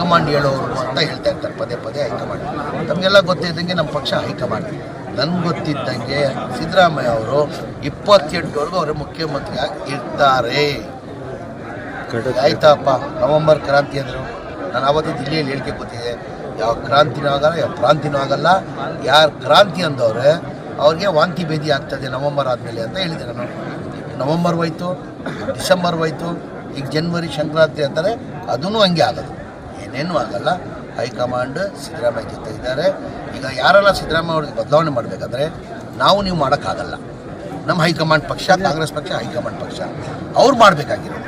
High command ಹೇಳೋರು ಅಂತ ಹೇಳ್ತಾ ಇರ್ತಾರೆ ಪದೇ ಪದೇ ಹೈಕಮಾಂಡ್. ನಮಗೆಲ್ಲ ಗೊತ್ತಿದ್ದಂಗೆ ನಮ್ಮ ಪಕ್ಷ ಹೈಕಮಾಂಡ್. ನನಗೆ ಗೊತ್ತಿದ್ದಂಗೆ ಸಿದ್ದರಾಮಯ್ಯ ಅವರು 28ವರೆಗೂ ಅವರು ಮುಖ್ಯಮಂತ್ರಿಯಾಗಿ ಇರ್ತಾರೆ. ಆಯ್ತಪ್ಪ, ನವೆಂಬರ್ ಕ್ರಾಂತಿ ಅಂದರು. ನಾನು ಆವತ್ತು ದಿಲ್ಲಿಯಲ್ಲಿ ಹೇಳಿಕೆ ಗೊತ್ತಿದೆ, ಯಾವ ಕ್ರಾಂತಿನೂ ಆಗಲ್ಲ, ಯಾವ ಪ್ರಾಂತಿನೂ ಆಗಲ್ಲ. ಯಾರು ಕ್ರಾಂತಿ ಅಂದವ್ರೆ ಅವ್ರಿಗೆ ವಾಂತಿ ಭೇದಿ ಆಗ್ತದೆ ನವೆಂಬರ್ ಆದಮೇಲೆ ಅಂತ ಹೇಳಿದೆ ನಾನು. ನವೆಂಬರ್ ಹೋಯ್ತು, ಡಿಸೆಂಬರ್ ಹೋಯ್ತು, ಈಗ ಜನವರಿ ಸಂಕ್ರಾಂತಿ ಅಂತಾರೆ, ಅದೂ ಹಂಗೆ ಆಗೋದು. ಏನೇನೂ ಆಗಲ್ಲ. ಹೈಕಮಾಂಡ್ ಸಿದ್ದರಾಮಯ್ಯ ಜೊತೆ ಇದ್ದಾರೆ. ಈಗ ಯಾರೆಲ್ಲ ಸಿದ್ದರಾಮಯ್ಯ ಅವ್ರಿಗೆ ಬದಲಾವಣೆ ಮಾಡಬೇಕಾದ್ರೆ ನೀವು ಮಾಡೋಕ್ಕಾಗಲ್ಲ. ನಮ್ಮ ಹೈಕಮಾಂಡ್ ಪಕ್ಷ, ಕಾಂಗ್ರೆಸ್ ಪಕ್ಷ ಹೈಕಮಾಂಡ್ ಪಕ್ಷ, ಅವ್ರು ಮಾಡಬೇಕಾಗಿರೋದು.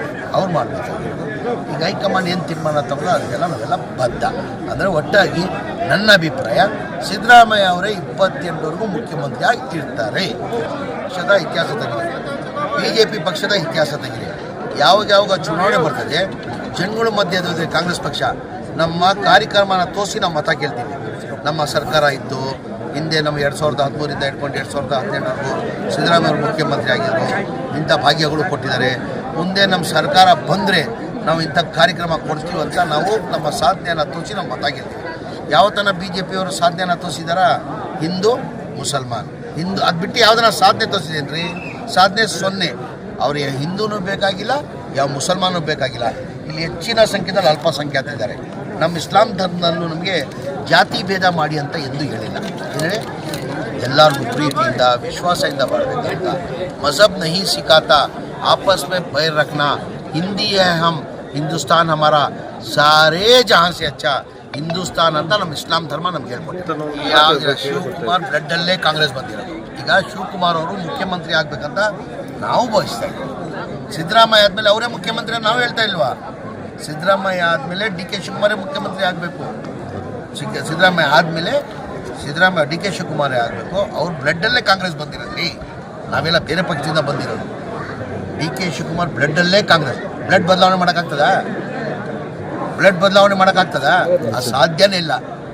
ಈಗ ಹೈಕಮಾಂಡ್ ಏನು ತೀರ್ಮಾನ ತಗೊಂಡು ಅದಕ್ಕೆಲ್ಲ ನಾವೆಲ್ಲ ಬದ್ಧ. ಅಂದರೆ ಒಟ್ಟಾಗಿ ನನ್ನ ಅಭಿಪ್ರಾಯ, ಸಿದ್ದರಾಮಯ್ಯ ಅವರೇ 28ವರೆಗೂ ಮುಖ್ಯಮಂತ್ರಿಯಾಗಿ ಇರ್ತಾರೆ. ಪಕ್ಷದ ಇತಿಹಾಸ ತೆಗಿದೆ, BJP ಪಕ್ಷದ ಇತಿಹಾಸ ತೆಗಿದೆ. ಯಾವಾಗ ಚುನಾವಣೆ ಬರ್ತದೆ, ಜನಗಳ ಮಧ್ಯೆ ಕಾಂಗ್ರೆಸ್ ಪಕ್ಷ ನಮ್ಮ ಕಾರ್ಯಕ್ರಮನ ತೋರಿಸಿ ನಾವು ಮತ ಕೇಳ್ತೀವಿ. ನಮ್ಮ ಸರ್ಕಾರ ಇದ್ದು ಹಿಂದೆ ನಮ್ಮ 2013 ಹಿಡ್ಕೊಂಡು 2017ವರೆಗೂ ಸಿದ್ದರಾಮಯ್ಯ ಅವರು ಮುಖ್ಯಮಂತ್ರಿ ಆಗಿದ್ದರು. ಇಂಥ ಭಾಗ್ಯಗಳು ಕೊಟ್ಟಿದ್ದಾರೆ. ಮುಂದೆ ನಮ್ಮ ಸರ್ಕಾರ ಬಂದರೆ ನಾವು ಇಂಥ ಕಾರ್ಯಕ್ರಮ ಕೊಡ್ತೀವಿ ಅಂತ ನಾವು ನಮ್ಮ ಸಾಧನೆಯನ್ನು ತೋರಿಸಿ ನಾವು ಮತ ಗೆಲ್ತೀವಿ. ಯಾವತ್ತನ BJP ಅವರು ಸಾಧನೆಯನ್ನು ತೋರಿಸಿದಾರ? ಹಿಂದೂ ಮುಸಲ್ಮಾನ್, ಹಿಂದೂ ಅದು ಬಿಟ್ಟು ಯಾವುದನ್ನ ಸಾಧನೆ ತೋರಿಸಿದೇನು ರೀ? ಸಾಧನೆ 0. ಅವ್ರಿಗೆ ಹಿಂದೂನೂ ಬೇಕಾಗಿಲ್ಲ, ಯಾವ ಮುಸಲ್ಮಾನೂ ಬೇಕಾಗಿಲ್ಲ. ಇಲ್ಲಿ ಹೆಚ್ಚಿನ ಸಂಖ್ಯೆಯಲ್ಲಿ ಅಲ್ಪಸಂಖ್ಯಾತರಿದ್ದಾರೆ. ನಮ್ಮ ಇಸ್ಲಾಂ ಧರ್ಮದಲ್ಲೂ ನಮಗೆ ಜಾತಿ ಭೇದ ಮಾಡಿ ಅಂತ ಎಂದೂ ಹೇಳಿಲ್ಲ. ಅಂದರೆ ಎಲ್ಲರಿಗೂ ಪ್ರೀತಿಯಿಂದ ವಿಶ್ವಾಸದಿಂದ ಮಾಡಬೇಕಂತ. ಮಜಹಬ್ ನಹಿ ಸಿಖಾತಾ, ಆಪಸ್ ಮೇ ಬೈರ್ ರಖನಾ, ಹಿಂದಿ ಹೈ ಹಮ್, ಹಿಂದೂಸ್ತಾನ್ ಹಮಾರ ಸಾರೇ ಜಹಾನ್ ಸೆ ಅಚ್ಚಾ ಹಿಂದೂಸ್ತಾನ್ ಅಂತ ನಮ್ಮ ಇಸ್ಲಾಂ ಧರ್ಮ ನಮ್ಗೆ ಹೇಳ್ಕೊಟ್ಟಿತ್ತು. ಯಾವ ಶಿವಕುಮಾರ್ ಬ್ಲಡ್ಡಲ್ಲೇ ಕಾಂಗ್ರೆಸ್ ಬಂದಿರೋದು. ಈಗ ಶಿವಕುಮಾರ್ ಅವರು ಮುಖ್ಯಮಂತ್ರಿ ಆಗಬೇಕಂತ ನಾವು ಬಯಸ್ತಾ ಇದ್ದೀವಿ. ಸಿದ್ದರಾಮಯ್ಯ ಆದಮೇಲೆ ಅವರೇ ಮುಖ್ಯಮಂತ್ರಿ ನಾವು ಹೇಳ್ತಾ ಇಲ್ವಾ? ಸಿದ್ದರಾಮಯ್ಯ ಆದಮೇಲೆ DK ಶಿವಕುಮಾರೇ ಮುಖ್ಯಮಂತ್ರಿ ಆಗಬೇಕು. ಸಿದ್ದರಾಮಯ್ಯ ಆದಮೇಲೆ DK ಶಿವಕುಮಾರೇ ಆಗಬೇಕು. ಅವ್ರ ಬ್ಲಡ್ಡಲ್ಲೇ ಕಾಂಗ್ರೆಸ್ ಬಂದಿರೋದ್ರಿ. ನಾವೆಲ್ಲ ಬೇರೆ ಪಕ್ಷದಿಂದ ಬಂದಿರೋದು. DK ಶಿವಕುಮಾರ್ ಬ್ಲಡ್ಡಲ್ಲೇ ಕಾಂಗ್ರೆಸ್. ಬ್ಲಡ್ ಬದಲಾವಣೆ ಮಾಡೋಕ್ಕಾಗ್ತದಾ? ಅದು ಸಾಧ್ಯನೇ ಇಲ್ಲ.